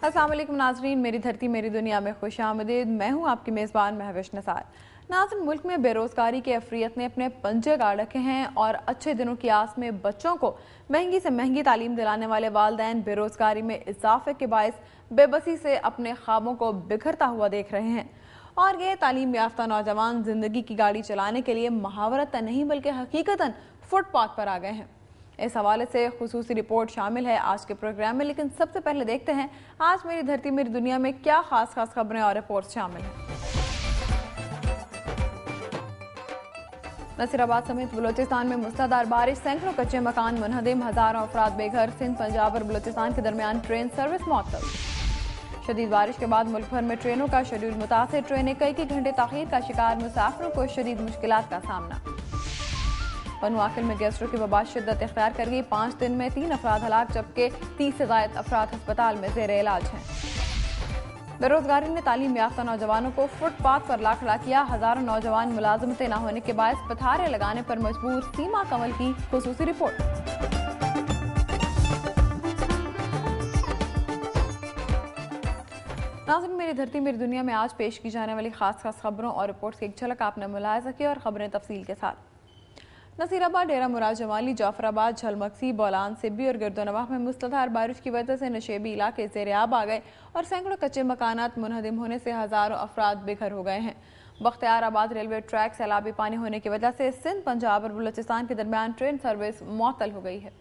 अस्सलाम वालेकुम नाज़रीन, मेरी धरती मेरी दुनिया में खुशामदीद। मैं हूँ आपकी मेज़बान महविश निसार। नाज़रीन, मुल्क में बेरोज़गारी के अफरियत ने अपने पंजे गाड़ रखे हैं और अच्छे दिनों की आस में बच्चों को महंगी से महंगी तालीम दिलाने वाले वालिदैन बेरोज़गारी में इजाफे के बायस बेबसी से अपने ख्वाबों को बिखरता हुआ देख रहे हैं। और ये तालीम याफ्ता नौजवान जिंदगी की गाड़ी चलाने के लिए महावरतन नहीं बल्कि हकीकतन फुटपाथ पर आ गए हैं। इस हवाले से खुसूसी रिपोर्ट शामिल है आज के प्रोग्राम में, लेकिन सबसे पहले देखते हैं आज मेरी धरती मेरी दुनिया में क्या खास खबरें और रिपोर्ट्स शामिल हैं। नसीराबाद समेत बलूचिस्तान में मूसलाधार बारिश, सैकड़ों कच्चे मकान मुनहदिम, हजारों अफराद बेघर। सिंध, पंजाब और बलूचिस्तान के दरमियान ट्रेन सर्विस मुअत्तल। शदीद बारिश के बाद मुल्क भर में ट्रेनों का शेड्यूल मुतासिर, ट्रेनें कई घंटे ताखीर का शिकार, मुसाफिरों को शदीद मुश्किलात का सामना। बनु आकिल में गैस्ट्रो की वबा शिद्दत इख्तियार कर गई, 5 दिन में 3 अफराद हलाक जबकि 30 से ज़ायद अफराद अस्पताल में ज़ेर इलाज हैं। बेरोजगारी ने तालीम याफ्ता नौजवानों को फुटपाथ पर ला खड़ा किया, हजारों नौजवान मुलाजमतें न होने के बायस पथारे लगाने पर मजबूर। सीमा कमल की खुसूसी रिपोर्ट। नाज़रीन, मेरी धरती मेरी दुनिया में आज पेश की जाने वाली खास खबरों और रिपोर्ट्स की एक झलक आपने मुलाहिजा की और खबरें तफसील के साथ। नसीराबाद, डेरा मुराद जमाली, जाफराबाद, झलमक्सी, बोलान, सिब्बी और गिरदोनवाह में मूसलाधार बारिश की वजह से नशेबी इलाके ज़ेर-ए-आब आ गए और सैकड़ों कच्चे मकानात मुनहदिम होने से हजारों अफराद बेघर हो गए हैं। बख्तियाराबाद रेलवे ट्रैक सैलाबी पानी होने की वजह से सिंध, पंजाब और बलूचिस्तान के दरमियान ट्रेन सर्विस मुअत्तल हो गई है।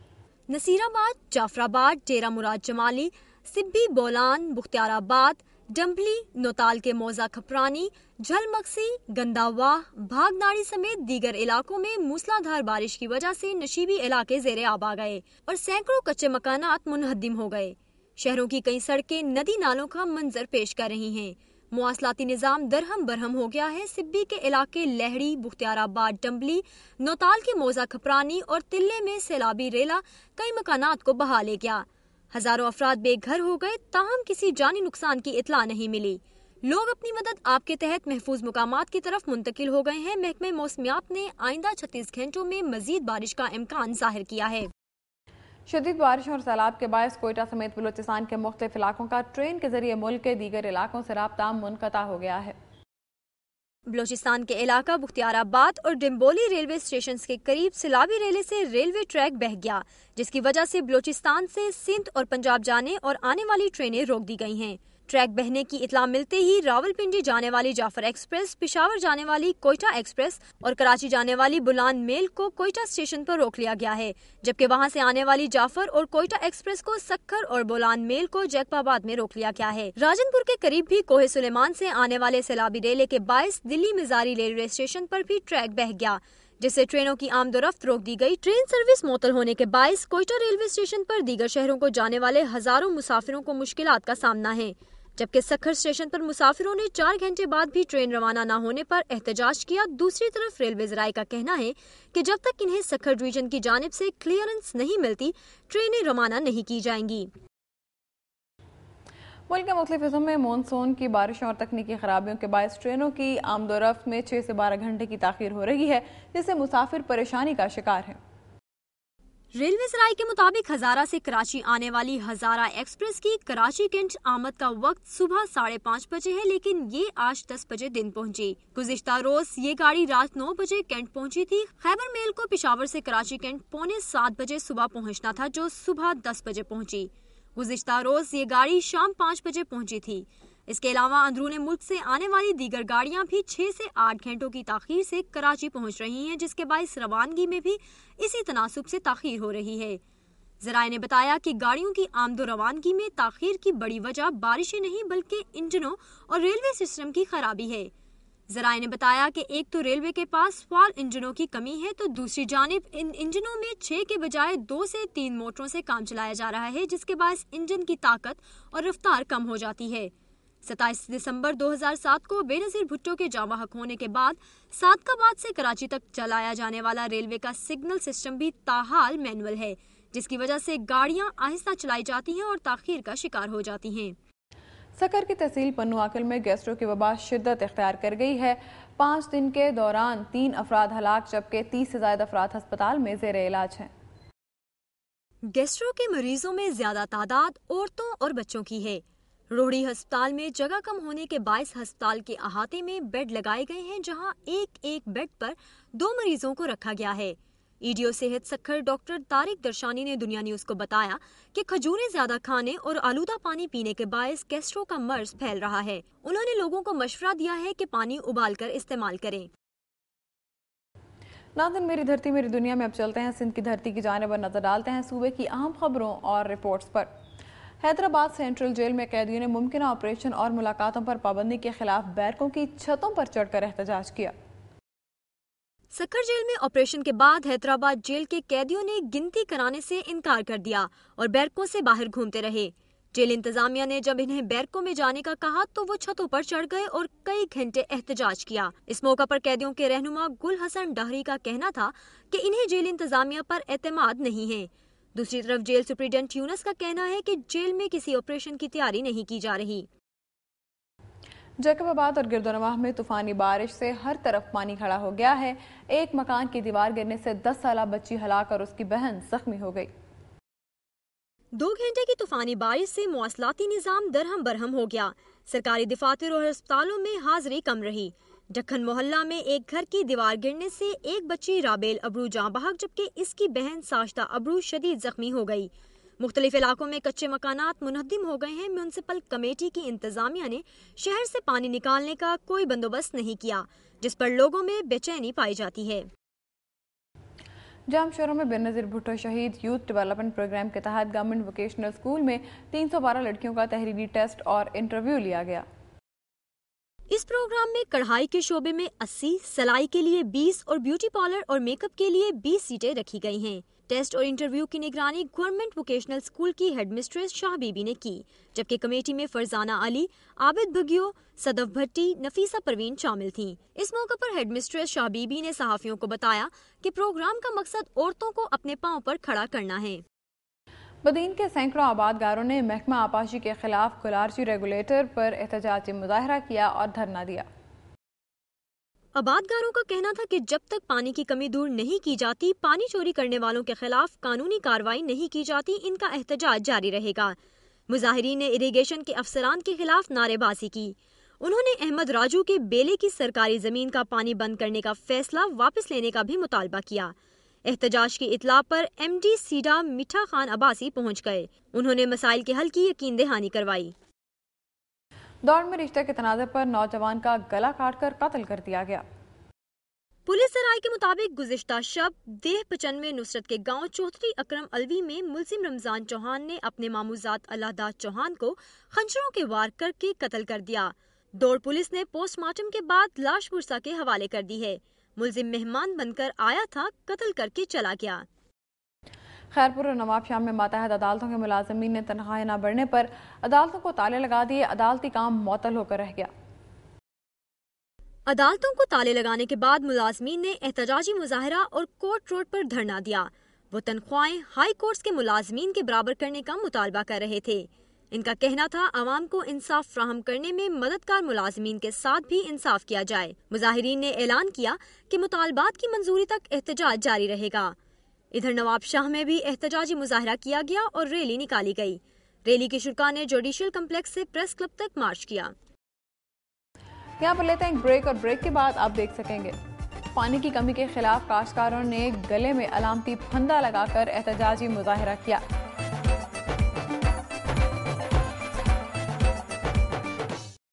नसीराबाद, जाफराबाद, डेरा मुराद जमाली, सिब्बी, बोलान, बख्तियाराबाद, डम्बली, नोताल के मौजा खपरानी, झलमक्सी, गंदावाह, भागनाड़ी समेत दीगर इलाकों में मूसलाधार बारिश की वजह से नशीबी इलाके ज़ेरे आब आ गए और सैकड़ों कच्चे मकानात मुनहदिम हो गए। शहरों की कई सड़कें नदी नालों का मंजर पेश कर रही हैं। मुआसलाती निज़ाम दरहम बरहम हो गया है। सिब्बी के इलाके लहड़ी, बख्तियाराबाद, डम्बली, नोताल के मौजा खपरानी और तिल्ले में सैलाबी रेला कई मकानात को बहा ले गया। हजारों अफराद बेघर हो गए, ताहम किसी जानी नुकसान की इतला नहीं मिली। लोग अपनी मदद आपके तहत महफूज मुकामात की तरफ मुंतकिल हो गए हैं। महकमे मौसमियात ने आइंदा 36 घंटों में मजीद बारिश का इम्कान जाहिर किया है। शदीद बारिश और सैलाब के बायस कोयटा समेत बलूचिस्तान के मुख्तलिफ इलाकों का ट्रेन के जरिए मुल्क के दीगर इलाकों से राब्ता मुनक़ता हो गया है। बलूचिस्तान के इलाका बख्तियाराबाद और डिम्बोली रेलवे स्टेशन के करीब सैलाबी रेले से रेलवे ट्रैक बह गया, जिसकी वजह से बलूचिस्तान से सिंध और पंजाब जाने और आने वाली ट्रेनें रोक दी गई हैं। ट्रैक बहने की इतला मिलते ही रावलपिंडी जाने वाली जाफर एक्सप्रेस, पिशावर जाने वाली कोयटा एक्सप्रेस और कराची जाने वाली बुलान मेल को कोयटा स्टेशन पर रोक लिया गया है, जबकि वहां से आने वाली जाफर और कोयटा एक्सप्रेस को सक्खर और बुलान मेल को जैकबाबाद में रोक लिया गया है। राजनपुर के करीब भी कोहे सुलेमान से आने वाले सैलाबी रेले के बायस दिल्ली मिजारी रेलवे स्टेशन पर भी ट्रैक बह गया, जिससे ट्रेनों की आमदोरफ्त रोक दी गई। ट्रेन सर्विस मुअत्तल होने के बायस कोयटा रेलवे स्टेशन पर दीगर शहरों को जाने वाले हजारों मुसाफिरों को मुश्किलात का सामना है, जबकि सक्खर स्टेशन पर मुसाफिरों ने 4 घंटे बाद भी ट्रेन रवाना न होने पर एहतजाज किया। दूसरी तरफ रेलवे ज़राए का कहना है कि जब तक इन्हें सक्खर डिवीजन की जानिब से क्लियरेंस नहीं मिलती, ट्रेनें रवाना नहीं की जाएंगी। मुल्क के मुख्तलिफ हिस्सों में मानसून की बारिशों और तकनीकी खराबियों के बायस ट्रेनों की आमदोरफ्त में 6 से 12 घंटे की ताखीर हो रही है, जिससे मुसाफिर परेशानी का शिकार है। रेलवे ज़राए के मुताबिक हजारा से कराची आने वाली हजारा एक्सप्रेस की कराची कैंट आमद का वक्त सुबह 5:30 बजे है, लेकिन ये आज 10 बजे दिन पहुंची। गुज़िश्ता रोज ये गाड़ी रात 9 बजे कैंट पहुंची थी। खैबर मेल को पिशावर से कराची कैंट 6:45 बजे सुबह पहुंचना था, जो सुबह 10 बजे पहुंची। गुज़िश्ता रोज ये गाड़ी शाम 5 बजे पहुंची थी। इसके अलावा अंदरूने मुल्क से आने वाली दीगर गाड़ियां भी 6 से 8 घंटों की ताखीर से कराची पहुंच रही हैं, जिसके बायस रवानगी में भी इसी तनासुब से ताखीर हो रही है। ज़राए ने बताया कि गाड़ियों की आमदो रवानगी में ताखीर की बड़ी वजह बारिशें नहीं बल्कि इंजनों और रेलवे सिस्टम की खराबी है। ज़राए ने बताया कि एक तो रेलवे के पास फाल इंजनों की कमी है, तो दूसरी जानिब इन इंजनों में 6 के बजाय 2 से 3 मोटरों से काम चलाया जा रहा है, जिसके बायस इंजन की ताकत और रफ्तार कम हो जाती है। 27 दिसंबर 2007 को बेनजीर भुट्टो के जामा हक होने के बाद सादकाबाद से कराची तक चलाया जाने वाला रेलवे का सिग्नल सिस्टम भी ताहाल मैनुअल है, जिसकी वजह से गाड़ियां आहिस्ता चलाई जाती हैं और ताखीर का शिकार हो जाती हैं। सक्खर की तहसील पन्नू आकिल में गैस्ट्रो की वबा शिद्दत इख्तियार कर गई है। 5 दिन के दौरान 3 अफराद हलाक जबकि 30 से ज्यादा अफराद अस्पताल में ज़ेर इलाज हैं। गैस्ट्रो के मरीजों में ज्यादा तादाद औरतों और बच्चों की है। रोहड़ी अस्पताल में जगह कम होने के बायस अस्पताल के अहाते में बेड लगाए गए हैं, जहां एक एक बेड पर 2 मरीजों को रखा गया है। ईडीओ सेहत सक्खर डॉक्टर तारिक दरशानी ने दुनिया न्यूज को बताया कि खजूरें ज्यादा खाने और आलूदा पानी पीने के बायस गैस्ट्रो का मर्ज फैल रहा है। उन्होंने लोगों को मशवरा दिया है कि पानी उबालकर इस्तेमाल करें। नाज़रीन, मेरी धरती मेरी दुनिया में अब चलते हैं सिंध की धरती की जानिब और नजर डालते हैं सूबे की अहम खबरों और रिपोर्ट्स पर। हैदराबाद सेंट्रल जेल में कैदियों ने मुमकिन ऑपरेशन और मुलाकातों पर पाबंदी के खिलाफ बैरकों की छतों पर चढ़कर एहतजाज किया। सक्खर जेल में ऑपरेशन के बाद हैदराबाद जेल के कैदियों ने गिनती कराने से इनकार कर दिया और बैरकों से बाहर घूमते रहे। जेल इंतजामिया ने जब इन्हें बैरकों में जाने का कहा तो वो छतों पर चढ़ गए और कई घंटे एहतजाज किया। इस मौका पर कैदियों के रहनुमा गुल हसन डहरी का कहना था कि इन्हें जेल इंतजामिया पर एतमाद नहीं है। दूसरी तरफ जेल सुप्रीडेंट यूनस का कहना है कि जेल में किसी ऑपरेशन की तैयारी नहीं की जा रही। जैकबाबाद और गिरदोनवाह में तूफानी बारिश से हर तरफ पानी खड़ा हो गया है। एक मकान की दीवार गिरने से 10 साला बच्ची हलाक और उसकी बहन जख्मी हो गई। 2 घंटे की तूफानी बारिश से मौसलाती निजाम दरहम बरहम हो गया। सरकारी दफातर और अस्पतालों में हाजिरी कम रही। ढक्कन मोहल्ला में एक घर की दीवार गिरने से एक बच्ची राबेल अबरू जाँ बहक, जबकि इसकी बहन साशदा अबरू शदीद जख्मी हो गई। मुख्तलिफ इलाकों में कच्चे मकानात मुनहदिम हो गए हैं। म्यूनसिपल कमेटी की इंतजामिया ने शहर से पानी निकालने का कोई बंदोबस्त नहीं किया, जिस पर लोगों में बेचैनी पाई जाती है। जाम शहरों में बेनज़ीर भुट्टो शहीद यूथ डेवलपमेंट प्रोग्राम के तहत गवर्नमेंट वोकेशनल स्कूल में 312 लड़कियों का तहरीरी टेस्ट और इंटरव्यू लिया गया। इस प्रोग्राम में कढ़ाई के शोबे में 80, सिलाई के लिए 20 और ब्यूटी पार्लर और मेकअप के लिए 20 सीटें रखी गई हैं। टेस्ट और इंटरव्यू की निगरानी गवर्नमेंट वोकेशनल स्कूल की हेडमिस्ट्रेस शाह बीबी ने की, जबकि कमेटी में फरजाना अली, आबिद भगियो, सदफ भट्टी, नफीसा परवीन शामिल थीं। इस मौके पर हेडमिस्ट्रेस शाह बीबी ने सहाफियों को बताया कि प्रोग्राम का मकसद औरतों को अपने पांव पर खड़ा करना है। बदीन के सैकड़ों आबादगारों ने महकमा आपाशी के खिलाफ कुलारची रेगुलेटर पर एहतजाजी मुजाहरा किया और धरना दिया। आबादगारों का कहना था कि जब तक पानी की कमी दूर नहीं की जाती, पानी चोरी करने वालों के खिलाफ कानूनी कार्रवाई नहीं की जाती, इनका एहतजाज जारी रहेगा। मुजाहिरीन ने इरिगेशन के अफसरान के खिलाफ नारेबाजी की। उन्होंने अहमद राजू के बेले की सरकारी जमीन का पानी बंद करने का फैसला वापस लेने का भी मुतालबा किया। एहतजाज की इतला पर MD सीडा मिठा खान अब्बासी पहुंच गए। उन्होंने मसाइल के हल की यकीन दहानी करवाई। दौड़ में रिश्ते के तनाज़े पर नौजवान का गला काटकर कत्ल कर दिया गया। पुलिस राय के मुताबिक गुज़िश्ता शब देह 95 नुसरत के गांव चौधरी अकरम अलवी में मुलजिम रमजान चौहान ने अपने मामूजात अल्लाहदाद चौहान को खंजरों के वार करके कत्ल कर दिया। दौड़ पुलिस ने पोस्टमार्टम के बाद लाश पुरसा के हवाले कर दी है। मुलजिम मेहमान बनकर आया था, कत्ल करके चला गया। खैरपुर और नवाब शाम में मातहत अदालतों के मुलाजमीन ने तनख्वाहें न बढ़ने पर अदालतों को ताले लगा दिए। अदालती काम मुअत्तल होकर रह गया। अदालतों को ताले लगाने के बाद मुलाजमीन ने एहतजाजी मुजाहरा और कोर्ट रोड पर धरना दिया। वो तनख्वाहें हाई कोर्ट्स के मुलाजमीन के बराबर करने का मुतालबा कर रहे थे। इनका कहना था अवाम को इंसाफ फ्राहम करने में मददगार मुलाजमीन के साथ भी इंसाफ किया जाए। मुजाहिरीन ने ऐलान किया कि मुतालबात की मंजूरी तक एहतजाज जारी रहेगा। इधर नवाब शाह में भी एहतजाजी मुजाहरा किया गया और रैली निकाली गई। रैली के शुरा ने जुडिशियल कम्प्लेक्स से प्रेस क्लब तक मार्च किया। यहाँ पर लेते हैं एक ब्रेक और ब्रेक के बाद आप देख सकेंगे पानी की कमी के खिलाफ काश्तकारों ने गले में अलामती फंदा लगाकर एहतजाजी मुजाहरा किया।